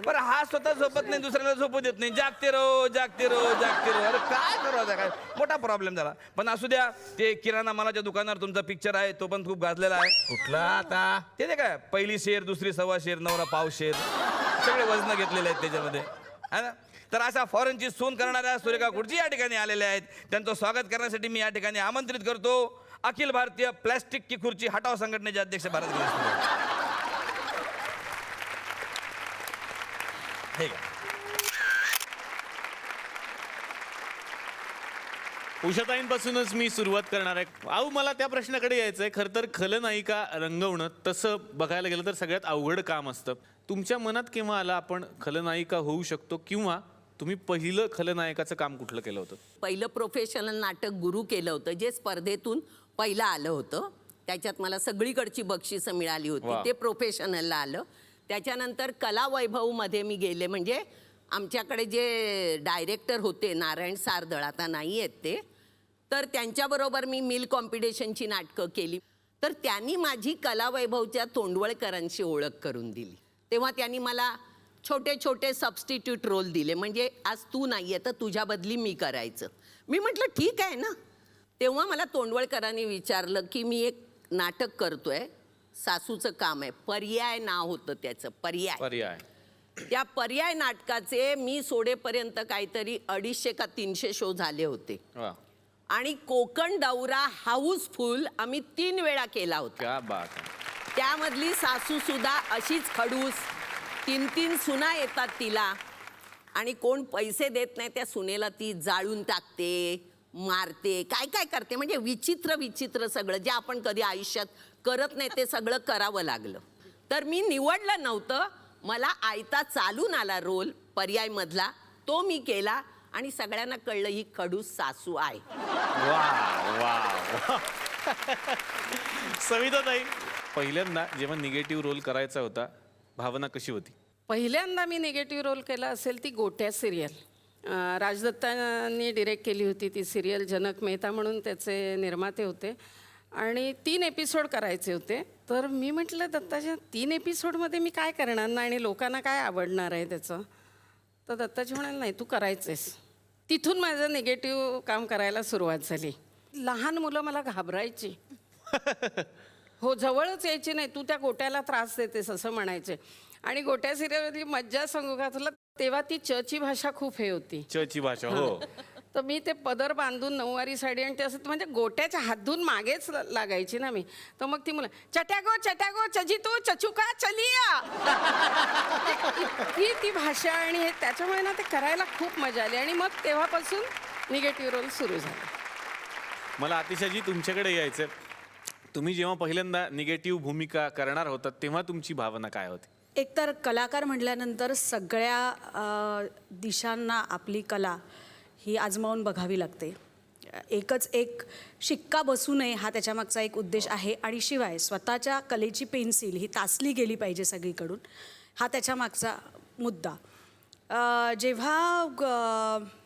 बरं हा स्वतः झोपत नाही, दुसऱ्याला झोपू देत नाही. जागते रहो जागते रहो जागते रहो. अरे काय करावं, काय मोठा प्रॉब्लेम झाला. पण असू द्या, ते किराणा मालाच्या दुकानावर तुमचा पिक्चर आहे, तो पण खूप गाजलेला आहे. कुठला आता? ते काय, पहिली शेर, दुसरी सव्वा शेर, नवरा पाव शेर, सगळे वजन घेतलेले आहेत त्याच्यामध्ये, है ना. तर अशा फॉरेनची सून करणाऱ्या सुरेखा खुर्ची या ठिकाणी आलेल्या आहेत. त्यांचं स्वागत करण्यासाठी मी या ठिकाणी आमंत्रित करतो अखिल भारतीय प्लॅस्टिक की खुर्ची हटाव संघटनेचे अध्यक्ष भारत गणेश. उषाताईंपासूनच मी सुरुवात करणार आहे. आऊ मला त्या प्रश्नाकडे यायचंय. खरं तर खलनायिका रंगवणं तसं बघायला गेलं तर सगळ्यात अवघड काम असतं. तुमच्या मनात केव्हा आला आपण खलनायिका होऊ शकतो, किंवा तुम्ही पहिलं खलनायकाचं काम कुठलं केलं होतं? पहिलं प्रोफेशनल नाटक गुरु केलं होतं, जे स्पर्धेतून पहिलं आलं होतं. त्याच्यात मला सगळीकडची बक्षिसं मिळाली होती. वा. ते प्रोफेशनलला आलं. त्याच्यानंतर कला वैभवमध्ये मी गेले. म्हणजे आमच्याकडे जे डायरेक्टर होते नारायण सारदळ, आता नाही आहेत ते, तर त्यांच्याबरोबर मी मिल कॉम्पिटिशनची नाटकं केली. तर त्यांनी माझी कला वैभवच्या तोंडवळकरांशी ओळख करून दिली. तेव्हा त्यांनी मला छोटे छोटे सबस्टिट्यूट रोल दिले. म्हणजे आज तू नाही आहे तर तुझ्या बदली मी करायचं. मी म्हटलं ठीक आहे ना. तेव्हा मला तोंडवळकरांनी विचारलं की मी एक नाटक करतोय, सासूचं काम आहे, पर्याय नाव होतं त्याचं, पर्याय. त्या पर्याय नाटकाचे मी सोडेपर्यंत काहीतरी 250 का 300 शो झाले होते. वा. आणि कोकण दौरा हाऊसफुल आम्ही 3 वेळा केला होता. क्या बात आहे. त्यामधली सासू सुद्धा अशीच खडूस. 3 सुना येतात तिला, आणि कोण पैसे देत नाही त्या सुनेला ती जाळून टाकते, मारते, काय काय करते. म्हणजे विचित्र विचित्र सगळं, जे आपण कधी आयुष्यात करत नाही ते सगळं करावं लागलं. तर मी निवडलं नव्हतं, मला आयता चालून आला रोल पर्यायमधला, तो मी केला. आणि सगळ्यांना कळलं ही खडूस सासू आहे. वा वा. सविताताई, पहिल्यांदा जेव्हा निगेटिव्ह रोल करायचा होता, भावना कशी होती? पहिल्यांदा मी निगेटिव्ह रोल केला असेल ती गोट्या सिरियल. राजदत्तांनी डिरेक्ट केली होती ती सिरियल. जनक मेहता म्हणून त्याचे निर्माते होते आणि 3 एपिसोड करायचे होते. तर मी म्हटलं दत्ताच्या 3 एपिसोडमध्ये मी काय करणार ना, आणि लोकांना काय आवडणार आहे त्याचं. तर दत्ताजी म्हणाले नाही तू करायचंस. तिथून माझं निगेटिव्ह काम करायला सुरुवात झाली. लहान मुलं मला घाबरायची. हो, जवळच यायची नाही, तू त्या गोट्याला त्रास देतेस असं म्हणायचे. आणि गोट्या सिरियलमधली मज्जा सांगू का तुला, तेव्हा ती चची भाषा खूप हे होती. चची भाषा हो. तर मी ते पदर बांधून नऊवारी साडी आणि ते असं म्हणजे गोट्याच्या हातून मागेच लागायची ना मी. तर मग ती मुलं चट्यागो चजी तू चचुका चलिया. इतकी ती भाषा आणि हे त्याच्यामुळे ना ते करायला खूप मजा आली आणि मग तेव्हापासून निगेटिव्ह रोल सुरू झाला. मला अतिशयजी तुमच्याकडे यायचं. तुम्ही जेव्हा पहिल्यांदा निगेटिव्ह भूमिका करणार होता तेव्हा तुमची भावना काय होती? एकतर कलाकार म्हटल्यानंतर सगळ्या दिशांना आपली कला ही आजमावून बघावी लागते. एकच एक शिक्का बसू नये हा त्याच्यामागचा एक उद्देश आहे आणि शिवाय स्वतःच्या कलेची पेन्सिल ही तासली गेली पाहिजे सगळीकडून हा त्याच्यामागचा मुद्दा. जेव्हा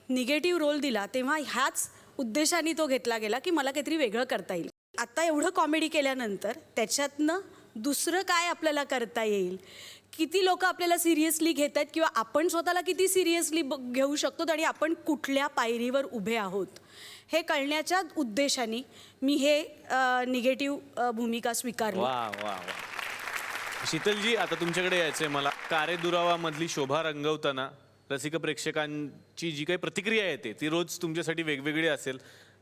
निगेटिव्ह रोल दिला तेव्हा ह्याच उद्देशाने तो घेतला गेला की मला काहीतरी वेगळं करता येईल. आता एवढं कॉमेडी केल्यानंतर त्याच्यातनं दुसरं काय आपल्याला करता येईल, किती लोक आपल्याला सिरियसली घेत आहेत किंवा आपण स्वतःला किती सिरियसली घेऊ शकतो आणि आपण कुठल्या पायरीवर उभे आहोत हे कळण्याच्या उद्देशाने मी हे निगेटिव्ह भूमिका स्वीकारली. वा वा वा. शीतलजी आता तुमच्याकडे यायचंय मला. कारे दुरावामधली शोभा रंगवताना रसिक प्रेक्षकांची जी काही प्रतिक्रिया येते ती रोज तुमच्यासाठी वेगवेगळी असेल,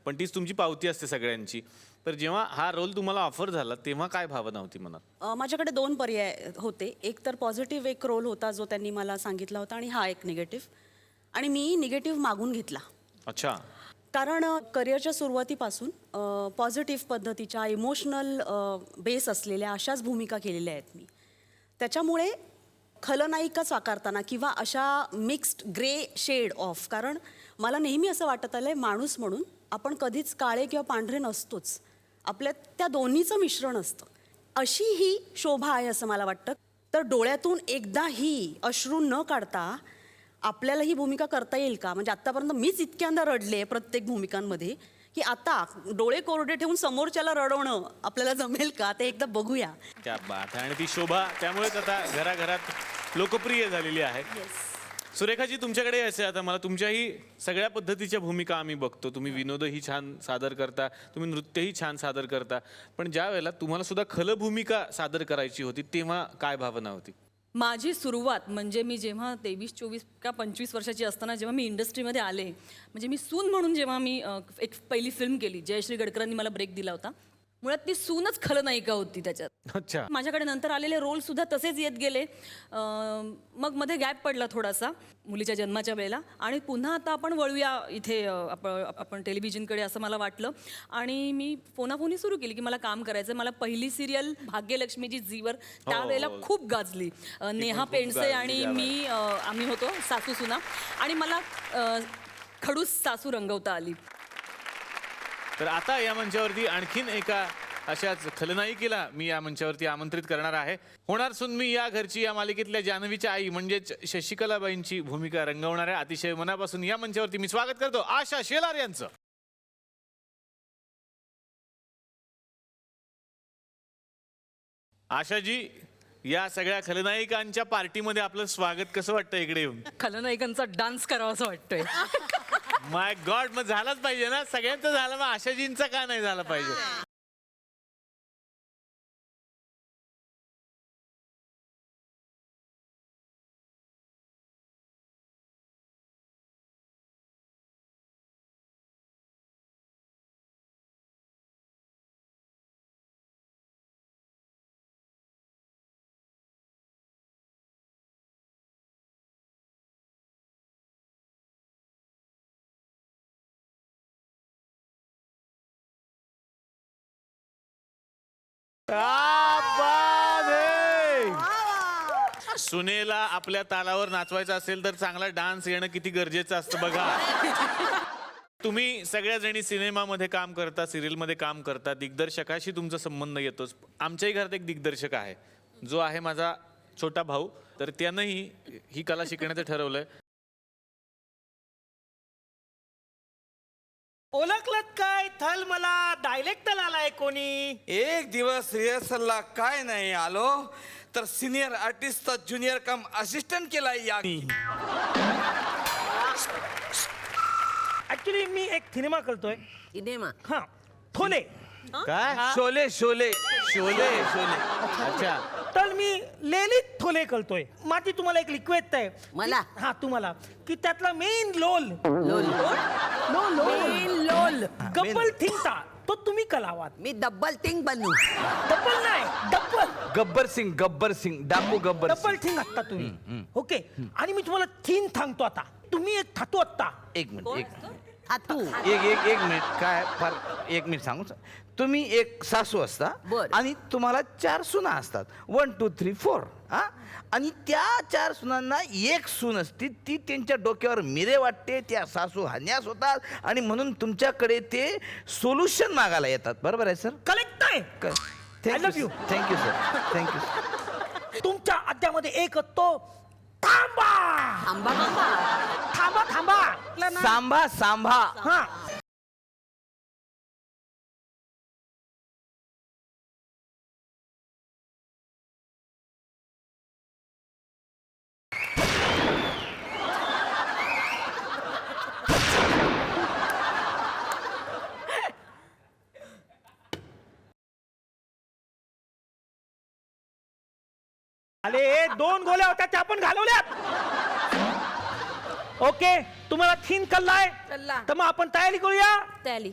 पण तीच तुमची पावती असते सगळ्यांची. तर जेव्हा हा रोल तुम्हाला ऑफर झाला तेव्हा काय भावना होती मनात? माझ्याकडे 2 पर्याय होते. एक तर पॉझिटिव्ह एक रोल होता जो त्यांनी मला सांगितला होता आणि हा एक निगेटिव्ह. आणि मी निगेटिव्ह मागून घेतला. अच्छा. कारण करिअरच्या सुरुवातीपासून पॉझिटिव्ह पद्धतीच्या इमोशनल बेस असलेल्या अशाच भूमिका केलेल्या आहेत मी. त्याच्यामुळे खलनायिका साकारताना किंवा अशा मिक्स्ड ग्रे शेड ऑफ, कारण मला नेहमी असं वाटत आलं आहे माणूस म्हणून आपण कधीच काळे किंवा पांढरे नसतोच, आपल्यात त्या दोन्हीचं मिश्रण असतं. अशी ही शोभा आहे असं मला वाटतं. तर डोळ्यातून एकदाही अश्रू न काढता आपल्याला ही भूमिका करता येईल का? म्हणजे आत्तापर्यंत मीच इतक्यांदा रडले प्रत्येक भूमिकांमध्ये की आता डोळे कोरडे ठेवून समोरच्याला रडवणं आपल्याला जमेल का ते एकदा बघूया. क्या बात आहे. आणि ती शोभा त्यामुळेच आता घराघरात लोकप्रिय झालेली आहे. सुरेखाजी तुमच्याकडे यायचं आता मला. तुमच्याही सगळ्या पद्धतीच्या भूमिका आम्ही बघतो. तुम्ही विनोदही छान सादर करता, तुम्ही नृत्यही छान सादर करता, पण ज्या वेळेला तुम्हाला सुद्धा खल भूमिका सादर करायची होती तेव्हा काय भावना होती? माझी सुरुवात म्हणजे मी जेव्हा 23, 24 का 25 वर्षाची असताना जेव्हा मी इंडस्ट्रीमध्ये आले, म्हणजे मी सून म्हणून जेव्हा मी एक पहिली फिल्म केली, जयश्री गडकरांनी मला ब्रेक दिला होता. मुळात ती सूनच खलनायिका होती त्याच्यात. अच्छा. माझ्याकडे नंतर आलेले रोल सुद्धा तसेच येत गेले. मग मध्ये गॅप पडला थोडासा मुलीच्या जन्माच्या वेळेला आणि पुन्हा आता आपण वळूया इथे आपण टेलिव्हिजनकडे असं मला वाटलं आणि मी फोनाफोनी सुरू केली की मला काम करायचं. मला पहिली सिरियल भाग्यलक्ष्मीची झीवर त्यावेळेला खूप गाजली. नेहा पेंडसे आणि मी आम्ही होतो सासू सुना आणि मला खडूस सासू रंगवता आली. तर आता या मंचावरती आणखीन एका अशाच खलनायिकेला मी या मंचावरती आमंत्रित करणार आहे. होणार सून मी या घरची या मालिकेतल्या जान्हवीच्या आई म्हणजेच शशिकलाबाईंची भूमिका रंगवणार आहे. अतिशय मनापासून या मंचावरती मी स्वागत करतो आशा शेलार यांचं. आशाजी, या सगळ्या खलनायिकांच्या पार्टीमध्ये आपलं स्वागत कसं वाटतं इकडे येऊन? खलनायिकांचा डान्स करावा असं वाटतंय. माय गॉड, मग झालाच पाहिजे ना, सगळ्यांचं झालं, मग आशाजींचा का नाही झाला पाहिजे? सुनेला आपल्या तालावर नाचवायचं असेल तर चांगला डान्स येणं किती गरजेचं असतं बघा. तुम्ही सगळ्या जणी सिनेमामध्ये काम करता, सिरियलमध्ये काम करता, दिग्दर्शकाशी तुमचा संबंध येतोच. आमच्याही घरात एक दिग्दर्शक आहे जो आहे माझा छोटा भाऊ. तर त्यानंही ही कला शिकण्याचं ठरवलंय. ओळखलत काय? थल मला डायलेक्टर आलाय कोणी? एक दिवस रिहर्सलला काय नाही आलो तर सिनियर आर्टिस्टचा ज्युनियर कम असिस्टंट केलाय यानी. ऍक्च्युली मी एक सिनेमा करतोय. सिनेमा हा, थोले. काय? शोले शोले शोले. शोले. अच्छा. तर मी लेलित थोले कळतोय. माझी तुम्हाला एक रिक्वेस्ट आहे. मला? हा तुम्हाला की त्यातला मेन लोल लोल गब्बल थिंगता तो तुम्ही कलावात. मी डब्बल थिंग बनू. डब्बल नाही डब्बल गब्बर सिंग डाकू गब्बर डब्बल थिंग आत्ता तुम्ही. ओके आणि मी तुम्हाला थीन सांगतो आता. तुम्ही एक थातो आत्ता. एक मिनिट हातू. एक मिनिट काय फार एक मिनिट सांगू तुम्ही एक सासू असता बर. आणि तुम्हाला 4 सुना असतात 1 2 3 4 हा आणि त्या 4 सुनांना एक सून असते ती त्यांच्या डोक्यावर मिरे वाटते त्या सासू हन्यास होतात आणि म्हणून तुमच्याकडे ते सोल्युशन मागायला येतात बरोबर आहे सर कलेक्ट आहे. I love you. Thank you sir thank you तुमच्या अड्ड्यामध्ये एक तो थांबा आंबा बाबा. थांबा थांबा सांभा हा. अरे 2 गोल्या होत्या त्या पण घालवल्यात. ओके तुम्हाला थीन कल्लाय कल्ला. तर मग आपण तयारी करूया. त्याली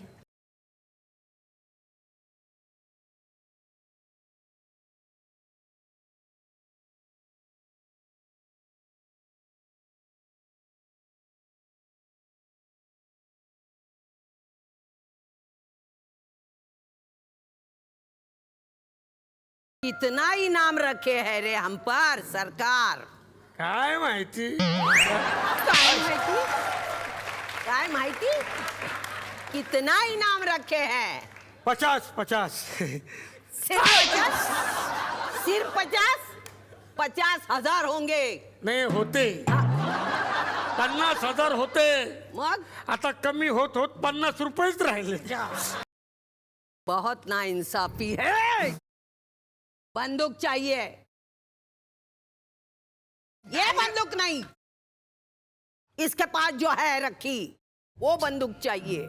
कितना इनाम रखे है रे हम पर सरकार. काय माहिती. काय माहिती कितना इनाम रखे हैं. 50 सिर्फ 50. सिर्फ 50. 50,000 होंगे. नाही होते 50,000 होते मग आता कमी होत होत 50 रुपयेच राहिले. बहुत नाइंसाफी है. बंदूक चाहिए. ये बंदूक नहीं इसके पास जो है रखी वो बंदूक चाहिए.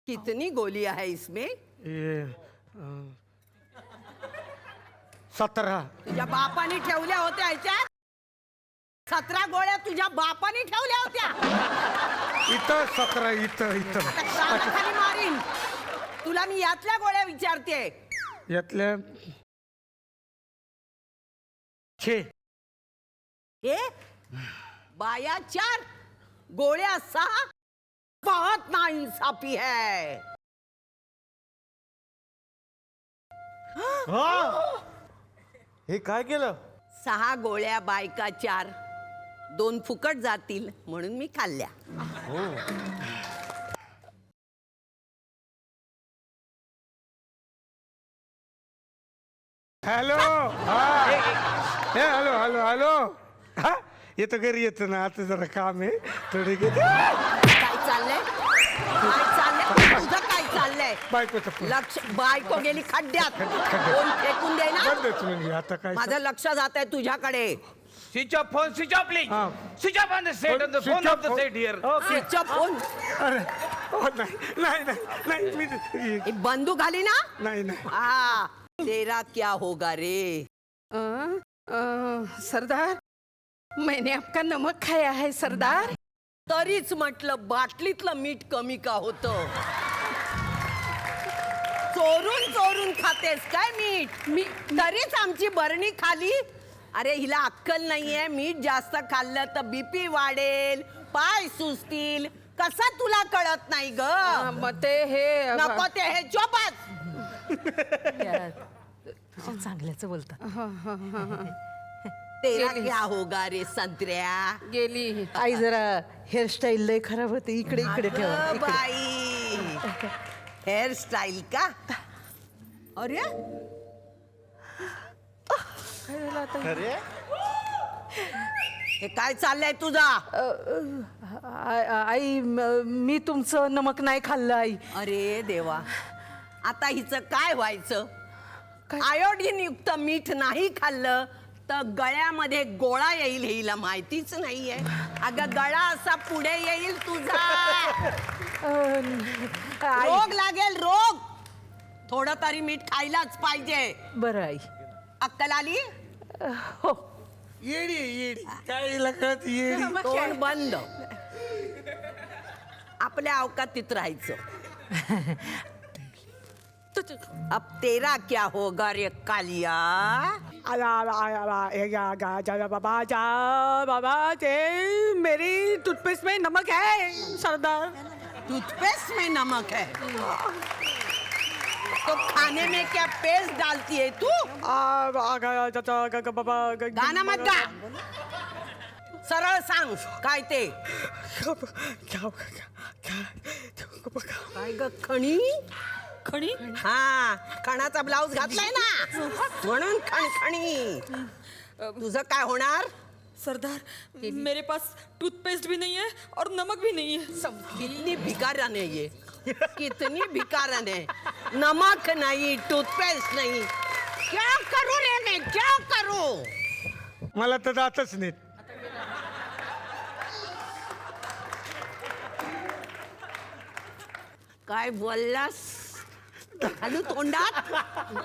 कितनी गोलियां है इसमें. 17 तुझ्या बापाने ठेवल्या होत्या ह्याच्यात. 17 गोळ्या तुझ्या बापाने ठेवल्या होत्या. इथं 17 इथं आता कानाखाली मारीन. तुला मी यातल्या गोळ्या विचारते. यातल्या 6 हे बाया 4 गोळ्या 6. बहुत नाइंसाफी है. हे काय केलं. 6 गोळ्या बायका 4. 2 फुकट जातील म्हणून मी खाल्ल्या. हॅलो हॅलो हॅलो हॅलो हा येतो घरी येतो ना आता जरा काम आहे थोडी काय चाललंय. तुझं काय चाललंय. बायकोचं फोन. लक्ष बायको गेली खड्ड्यात. फोन फेकून दे ना. बंदच म्हणजे आता काय माझं लक्ष जात आहे तुझ्याकडे. Switch off phone switch off please हा. Switch off on the set on the Switch phone off off the phone. Set here switch off phone. अरे हो नाही मी ही बंदूक घाली ना. नाही नाही हाँ तेरा क्या होगा रे. सरदार मैंने आपका नमक खाया है सरदार. तरीच म्हटलं बाटलीतलं मीठ कमी का होतं. चोरून खातेस काय मीठ. मी तरीच आमची बरणी खाली. अरे हिला अक्कल नाहीये. मीठ जास्त खाल्लं तर बीपी वाढेल पाय सुचतील. कसं तुला कळत नाही ग. मग ते हे नको ते हे चोपात. चांगल्याचं बोलतात. तेरा क्या होगा रे संत्र्या. गेली. आई जरा हेअरस्टाईल लय खराब होते. इकडे ठेवा. अगं बाई हेअरस्टाईल का. अरे हे काय चाललंय तुझा. आई मी तुमचं नमक नाही खाल्लं आई. अरे देवा आता हिचं काय व्हायचं. आयोडीन युक्त मीठ नाही खाल्लं तर गळ्यामध्ये गोळा येईल हे हिला माहितीच नाहीये. अगं गळा असा पुढे येईल तुझा. रोग लागेल रोग. थोडं तरी मीठ खायलाच पाहिजे. बरं आई. अक्कल आली? हो. येडी येडी काय हिला कळत येडी. तोंड बंद. आपल्या अवकातीत राहायचं. अब तेरा क्या होगा रे कालिया? बाबा ते मेरी टूथपेस्ट में नमक है सरदार. टूथपेस्ट में नमक है तो खाने में क्या पेस्ट डालती है तू? गाना मत गा. सरळ सांग काय ते. काय ग खणी? खणी हा खणाचा ब्लाऊज घातलाय ना म्हणून खणखणी. तुझं काय होणार? सरदार मेरे पास टूथपेस्ट भी नहीं है और नमक भी नहीं है. कितनी भिकारण है ये. कितनी भिकारण है. नमक नहीं टूथपेस्ट नहीं. क्या करूं रे मैं क्या करूं? मला तर जातच नाहीत. काय बोललास? घालू तोंडात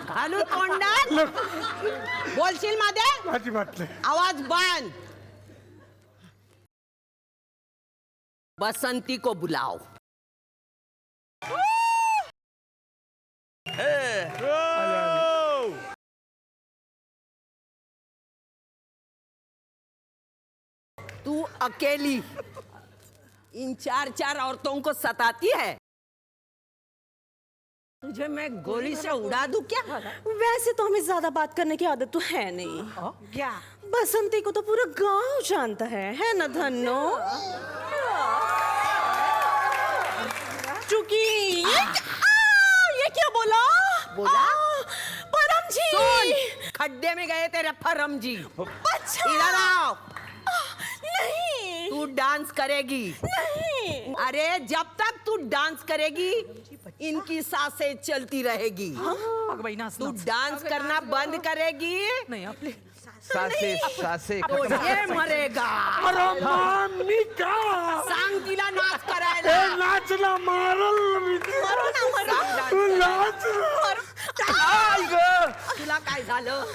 घालू तोंडात. बोलशील मध्ये माझी बात नाही. आवाज बंद. बसंती को बुलाओ. तू अकेली इन 4 औरतों को सताती है. तुझे मैं गोली से उड़ा दूं क्या? वैसे तो हमें ज्यादा बात करने की आदत तो है नहीं. क्या? बसंती को तो पूरा गांव जानता है ना धन्नो? चूंकि ये क्या बोला? बोला? परम जी. सुन, खड्डे में गए तेरे फरम जी. अच्छा. इधर आओ. नहीं तू डांस करेगी. नहीं. अरे जब तक तू डांस करेगी इनकी सांसें चलती रहेगी. तू डांस करना बंद करेगी सासे सासे तो ये मरेगा. अरे मी का सांग तिला नाच ए, करायला. नाचला मारल मी. सांग तू डान्स नाच. करायला. तुला काय झालं?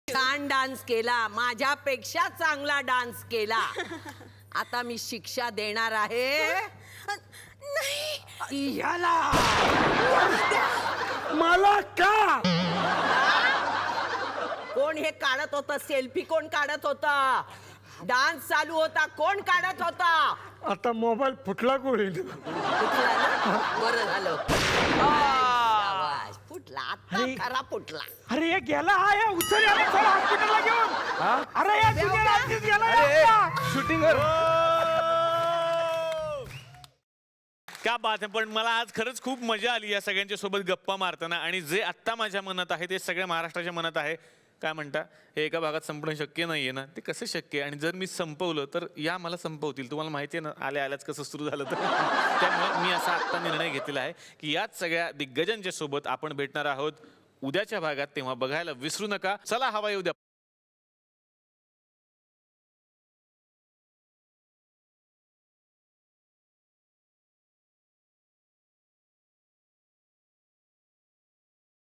छान डान्स केला. माझ्यापेक्षा चांगला डान्स केला. आता मी शिक्षा देणार आहे. नहीं. याला मला का कोण हे काढत होतं? सेल्फी कोण काढत होता? डान्स चालू होता कोण काढत होता? आता मोबाईल फुटला गोळीनं. फुटला ना? बरं झालं. शाबास. फुटला आता खरा फुटला. अरे ये गेला हा या उचल याला चल हॉस्पिटलला घेऊन. अरे या जुन्या रात्रीत गेला या. शूटिंग क्या बात आहे. पण मला आज खरंच खूप मजा आली या सगळ्यांच्या सोबत गप्पा मारताना. आणि जे आत्ता माझ्या मनात आहे ते सगळ्या महाराष्ट्राच्या मनात आहे. काय म्हणता, हे एका भागात संपणं शक्य नाही आहे ना. ते कसं शक्य आहे? आणि जर मी संपवलं तर या मला संपवतील. तुम्हाला माहिती आहे ना आल्या आल्याच कसं सुरू झालं तर. त्यामुळे मी असा आत्ता निर्णय घेतलेला आहे की याच सगळ्या दिग्गजांच्या सोबत आपण भेटणार आहोत उद्याच्या भागात. तेव्हा बघायला विसरू नका. चला हवा येऊ द्या.